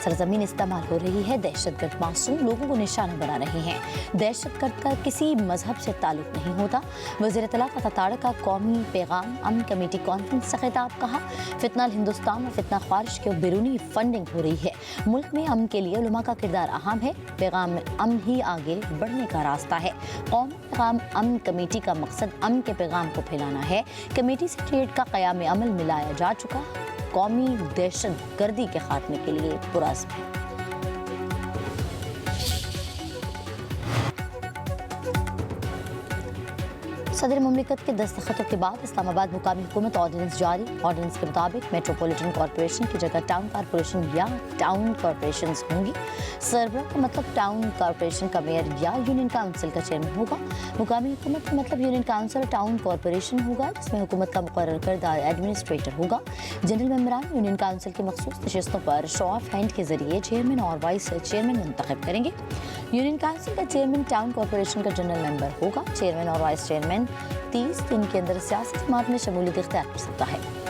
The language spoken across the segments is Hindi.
सरजमीन इस्तेमाल हो रही है। दहशतगर्द मासूम लोगों को निशाना बना रहे हैं। दहशतगर्द का किसी मजहब से ताल्लुक नहीं होता। वज़ीर इत्तलात अता का कौमी पैगाम अमन कमेटी कॉन्फ्रेंस से खिताब। कहा, फितना हिंदुस्तान और फितना ख्वारिश की बैरूनी फंडिंग हो रही है। मुल्क में अमन के लिए उलमा का किरदार अहम है। पैगाम में अमन ही आगे बढ़ने का रास्ता है। कौमी पैगाम अमन कमेटी का मकसद अमन के पैगाम को फैलाना है। कमेटी से ट्रेड का क़याम अमल में लाया जा चुका। कौमी दहशत गर्दी के खात्मे के लिए पुरअज़्म है। सदर मुमलिकत के दस्तखतों के बाद इस्लामाबाद मुकामी हुकूमत ऑर्डिनेंस जारी। ऑर्डिनेंस के मुताबिक मेट्रोपॉलिटन कॉरपोरेशन की जगह टाउन कॉरपोरेशन या टाउन कॉरपोरेशन होंगी। सरबराह का मतलब टाउन कॉरपोरेशन का मेयर या यूनियन काउंसिल का चेयरमैन होगा। मुकामी हुकूमत का मतलब यूनियन काउंसिल और टाउन कॉरपोरेशन होगा, जिसमें हुकूमत का मुकर्रर करदा एडमिनिस्ट्रेटर होगा। जनरल मेंबरान यूनियन काउंसिल की मखसूस नशिस्तों पर शो ऑफ हैंड के जरिए चेयरमैन और वाइस चेयरमैन मुंतखब करेंगे। यूनियन काउंसिल का चेयरमैन टाउन कॉरपोरेशन का जनरल मेंबर होगा। चेयरमैन और वाइस चेयरमैन 30 दिन के अंदर सियासी जमात में शमूलियत इख्तियार कर सकता है।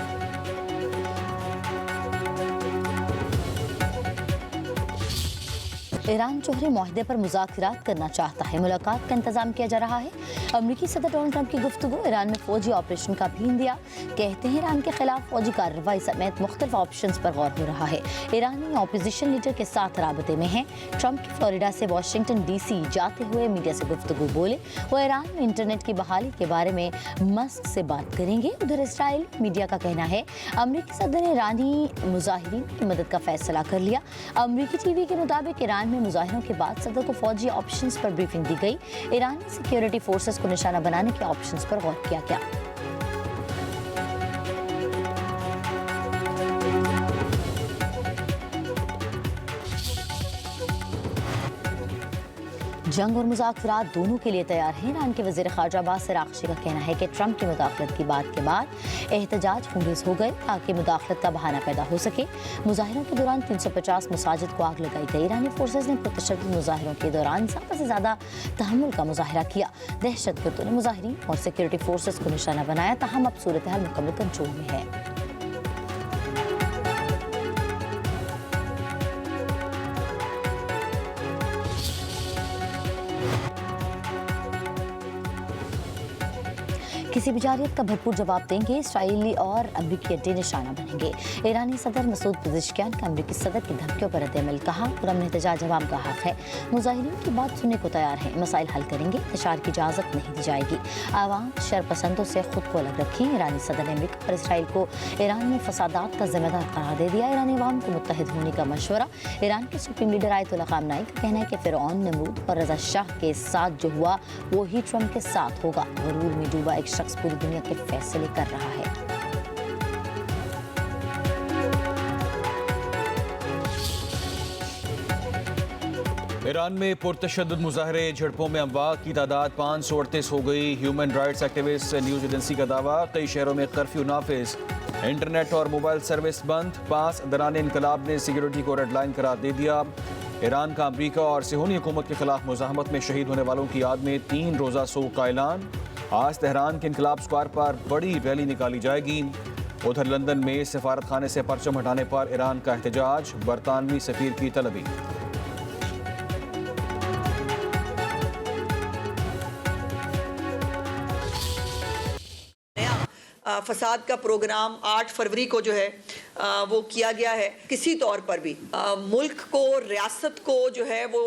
ईरान जोहरी मुआहदे पर मुज़ाकरात करना चाहता है। मुलाकात का इंतजाम किया जा रहा है। अमरीकी सदर डोनाल्ड ट्रंप की गुफ्तगू ईरान में फौजी ऑपरेशन का भी इंदिया। कहते हैं ईरान के खिलाफ फौजी कार्रवाई समेत मुख्तलिफ ऑप्शन पर गौर हो रहा है। ईरानी ऑपोजिशन लीडर के साथ राबते में है। ट्रंप की फ्लोरिडा से वाशिंगटन DC जाते हुए मीडिया से गुफ्तगू बोले। वो ईरान में इंटरनेट की बहाली के बारे में मस्क से बात करेंगे। उधर इसराइल मीडिया का कहना है अमरीकी सदर ने ईरानी मुजाहिरीन की मदद का फैसला कर लिया। अमरीकी TV के मुताबिक ईरान में मुजाहिरों के बाद सदर को फौजी ऑप्शंस पर ब्रीफिंग दी गई। ईरानी सिक्योरिटी फोर्सेस को निशाना बनाने के ऑप्शंस पर गौर किया गया। जंग और मुज़ाकरात दोनों के लिए तैयार हैं। ईरान के वज़ीर ख़ारजा अब्बास अराग़ची का कहना है कि ट्रंप की मुदाखलत की बात के बाद एहतजाज फुंगेज हो गए ताकि मुदाखलत का बहाना पैदा हो सके। मुज़ाहिरों के दौरान 350 मसाजिद को आग लगाई गई। ईरानी फोर्सेज ने पुरतशद्दुद मुज़ाहिरों के दौरान ज़्यादा से ज़्यादा तहम्मुल का मुज़ाहिरा किया। दहशतगर्दों ने मुज़ाहिरीन और सिक्योरिटी फोर्सेज को निशाना बनाया, ताहम अब सूरत हाल मुकम्मल कंट्रोल में है। किसी भी जारियत का भरपूर जवाब देंगे। इसराइली और अमरीकी अड्डे निशाना बनेंगे। ईरानी सदर मसूद पेज़ेश्कियान का अमरीकी सदर की धमकियों पर रद्द-ए-अमल। कहा, पुरअमन एहतजाज अवाम का हक है। मुजाहिरीन की बात सुनने को तैयार हैं। मसाइल हल करेंगे। इंतशार की इजाज़त नहीं दी जाएगी। आवाम शरपसंदों से खुद को अलग रखें। ईरानी सदर ने अमरीका और इसराइल को ईरान में फसादात का जिम्मेदार करार दे दिया। ईरानी अवाम को मुत्तहिद होने का मशवरा। ईरान के सुप्रीम लीडर आयतुल्ला ख़ामनेई का कहना है कि फ़िरऔन, नमरूद और रज़ा शाह के साथ जो हुआ वो ही ट्रंप के साथ होगा। गरूर में डूबा एक शख्स पूरी दुनिया के फैसले कर रहा है। ईरान में पुरतशद्दुद मुजाहरे, झड़पों में अमवात की तादाद 538 हो गई। Human rights activist news agency का दावा, कई शहरों में कर्फ्यू नाफिज। इंटरनेट और मोबाइल सर्विस बंद। 5 दौरान इनकलाब ने सिक्योरिटी को रेड लाइन करार दे दिया। ईरान का अमरीका और सिहोनी हुकूमत के खिलाफ मुज़ाहमत में शहीद होने वालों की याद में 3 रोज़ा सोग का ऐलान। आज तेहरान के इनकलाब स्क्वायर पर बड़ी रैली निकाली जाएगी। उधर लंदन में सफारत खाने से परचम हटाने पर ईरान का एहतजाज, बरतानवी सफीर की तलबी। फसाद का प्रोग्राम 8 फरवरी को जो है वो किया गया है। किसी तौर पर भी मुल्क को, रियासत को जो है वो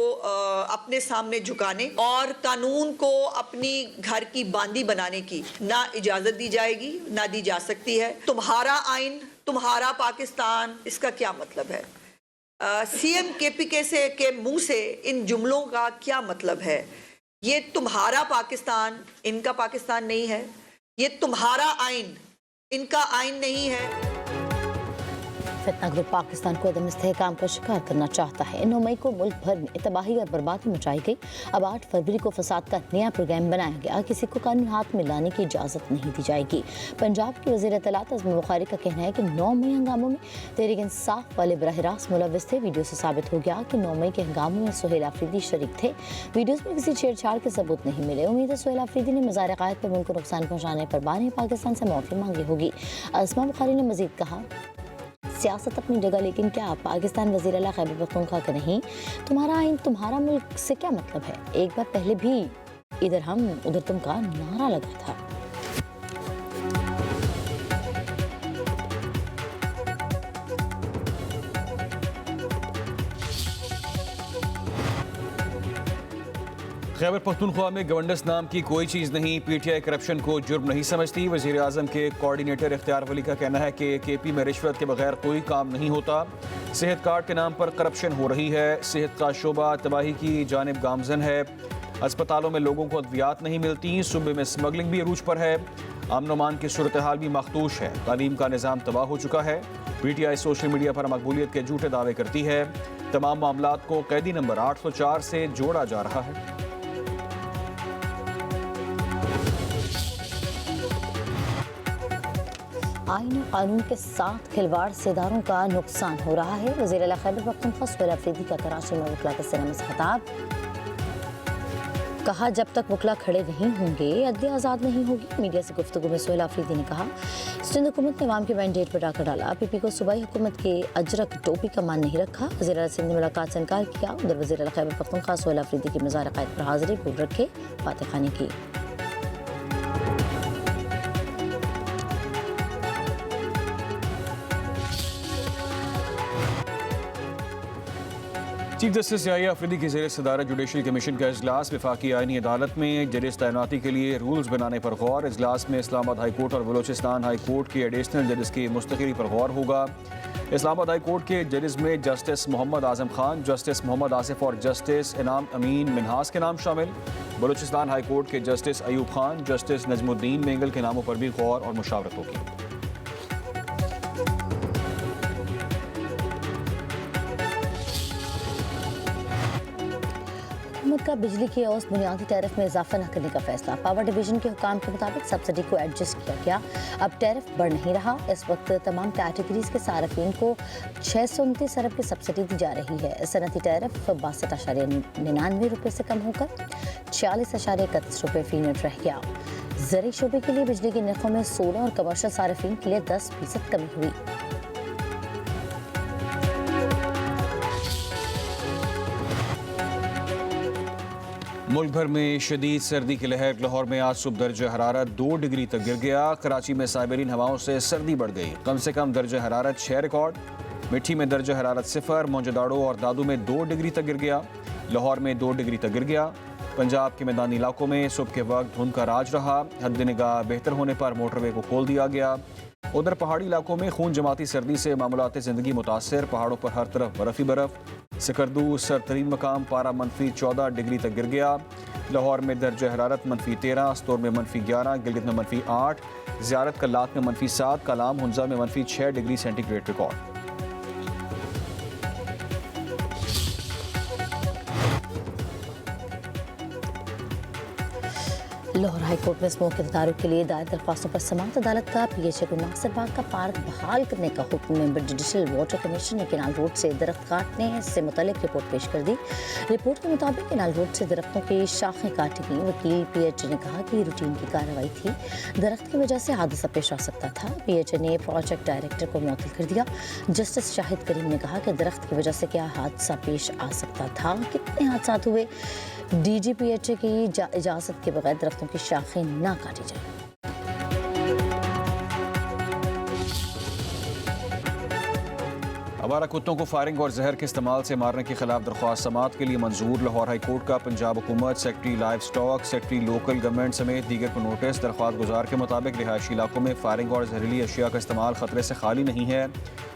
अपने सामने झुकाने और कानून को अपनी घर की बांदी बनाने की ना इजाज़त दी जाएगी, ना दी जा सकती है। तुम्हारा आइन, तुम्हारा पाकिस्तान, इसका क्या मतलब है? CM KPK के मुंह से इन जुमलों का क्या मतलब है? ये तुम्हारा पाकिस्तान इनका पाकिस्तान नहीं है। ये तुम्हारा आइन इनका आइन नहीं है। फितना ग्रुप पाकिस्तान को अदम इस्तेहकाम का शिकार करना चाहता है। 9 मई को मुल्क भर में तबाही और बर्बादी मचाई गई। अब 8 फरवरी को फसाद का नया प्रोग्राम बनाया गया। किसी को कानून हाथ में लाने की इजाज़त नहीं दी जाएगी। पंजाब के वज़ीर इत्तलात अज़म बुखारी का कहना है कि 9 मई हंगामों में तहरीक इंसाफ वाले बराह रास्त मुलव्वस थे। वीडियो से साबित हो गया कि 9 मई के हंगामों में सुहेल आफरीदी शरीक थे। वीडियोज़ में किसी छेड़छाड़ के सबूत नहीं मिले। उम्मीद है सुहेल आफरीदी ने मज़ार क़ायद पर मुल्क को नुकसान पहुँचाने पर बानी पाकिस्तान से माफ़ी मांगी होगी। अज़मा बुखारी ने मज़ीद कहा, सियासत अपनी जगह, लेकिन क्या पाकिस्तान वज़ीर आला खैबर पख्तूनख्वा का नहीं? तुम्हारा आइन तुम्हारा मुल्क से क्या मतलब है? एक बार पहले भी इधर हम उधर तुम का नारा लगा था। खैबर पख्तूनख्वा में गवर्नेंस नाम की कोई चीज़ नहीं। पीटीआई करप्शन को जुर्म नहीं समझती। वज़ीर आज़म के कोऑर्डिनेटर इख्तियार वली का कहना है कि केपी में रिश्वत के बगैर कोई काम नहीं होता। सेहत कार्ड के नाम पर करप्शन हो रही है। सेहत का शोबा तबाही की जानिब गामजन है। अस्पतालों में लोगों को अद्वियात नहीं मिलती। सूबे में स्मगलिंग भी अरूज पर है। अमन अमान की सूरत हाल भी मखदूश है। तालीम का निज़ाम तबाह हो चुका है। पीटीआई सोशल मीडिया पर मकबूलियत के झूठे दावे करती है। तमाम मामलात को कैदी नंबर 804 से जोड़ा जा रहा है। आइन और कानून के साथ खिलवाड़ से इदारों का नुकसान हो रहा है। वज़ीर आला खैबर पख्तूनख्वा सुहेल अफरीदी का कराची में वकला के सिनेमा से खिताब। कहा, जब तक वकला खड़े नहीं होंगे अदलिया आज़ाद नहीं होगी। मीडिया से गुफ्तगू में सुहेल अफरीदी ने कहा, सिंध हुकूमत ने अवाम के मैंडेट पर डाका डाला। पीपी को सूबाई हुकूमत के अजरक टोपी का मान नहीं रखा। वज़ीर आला सिंध ने मुलाकात से इनकार किया। उधर वज़ीर आला खैबर पख्तूनख्वा सुहेल अफरीदी की मज़ार क़ायद पर हाज़िरी भूल रखे बातें खाने की। चीफ जस्टिस याहिया अफरीदी की ज़ेर सदारत जुडिशल कमीशन का इजलास। वफाकी आईनी अदालत में जजेस तैनाती के लिए रूल्स बनाने पर गौर। इजलास में इस्लामाबाद हाई कोर्ट और बलोचिस्तान हाई कोर्ट के एडिशनल जजेस की मुस्तकिली पर गौर होगा। इस्लामाबाद हाई कोर्ट के जजेस में जस्टिस मोहम्मद आजम खान, जस्टिस मोहम्मद आसिफ और जस्टिस इनाम अमीन मिनहास के नाम शामिल। बलोचिस्तान हाई कोर्ट के जस्टिस अयूब खान, जस्टिस नजमुद्दीन मेंगल के नामों पर भी गौर और मुशावरत होगी। हुकूमत का बिजली की औसत बुनियादी टैरिफ में इजाफा न करने का फैसला। पावर डिवीजन के हुकाम के मुताबिक सब्सिडी को एडजस्ट किया गया। अब टैरिफ बढ़ नहीं रहा। इस वक्त तमाम कैटेगरीज के सार्फिन को 629 अरब की सब्सिडी दी जा रही है। सनती टैरिफ 62.99 रुपये से कम होकर 46.31 रुपये फी यूनिट रह गया। ज़री शोबे के लिए बिजली के नरखों में 16 और कमर्शियल सार्फिन के लिए 10% कमी हुई। मुल्क भर में शदीद सर्दी की लहर। लाहौर में आज सुबह दर्जा हरारत 2 डिग्री तक गिर गया। कराची में साइबेरियन हवाओं से सर्दी बढ़ गई। कम से कम दर्जा हरारत 6 रिकॉर्ड। मिट्टी में दर्जा हरारत 0, मौजदाड़ो और दादू में 2 डिग्री तक गिर गया। लाहौर में 2 डिग्री तक गिर गया। पंजाब के मैदानी इलाकों में सुबह के वक्त धुंध का राज रहा। हद निगाह बेहतर होने पर मोटरवे को खोल दिया गया। उधर पहाड़ी इलाकों में खून जमाती सर्दी से मामूलात ज़िंदगी मुतासर। पहाड़ों पर हर तरफ बर्फ ही बर्फ। सकरदू सरतरीन मकाम पारा -14 डिग्री तक गिर गया। लाहौर में दर्जा हरारत -13, अस्तोर में -11, गिलगित में -8, ज़ियारत कल्लात में -7, कलाम हुंजा में -6 degree centigrade record. Lahore high court में स्मोक के तदारुक के लिए दायर दरख्वास्तों पर समाअत अदालत का PHA को नासिर बाग का पार्क बहाल करने का हुक्म। मेंबर जुडिशल वाटर कमीशन ने केनाल रोड से दरख्त काटने से मुतल्लिक रिपोर्ट पेश कर दी। रिपोर्ट के मुताबिक केनाल रोड से दरख्तों की शाखें काटी गई। वकील PHA ने कहा कि रूटीन की कार्रवाई थी, दरख्त की वजह से हादसा पेश आ सकता था। PHA ने प्रोजेक्ट डायरेक्टर को मुअत्तल कर दिया। जस्टिस शाहिद करीम ने कहा कि दरख्त की वजह से क्या हादसा पेश आ सकता था, कितने हादसा हुए, DG PHA की इजाज़त के बगैर दरख्तों की शाखें ना काटी जाए। आवारा कुत्तों को फायरिंग और जहर के इस्तेमाल से मारने के खिलाफ दरख्वास्त समाअत के लिए मंजूर। लाहौर हाई कोर्ट का पंजाब हुकूमत, secretary live stock, secretary local government समेत दीगर को नोटिस। दरख्वास्त गुजार के मुताबिक रिहायशी इलाकों में फायरिंग और जहरीली अशिया का इस्तेमाल खतरे से खाली नहीं है।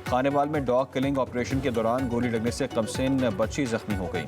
खानेवाल में डॉग किलिंग ऑपरेशन के दौरान गोली लगने से कमसिन बच्ची जख्मी हो गई।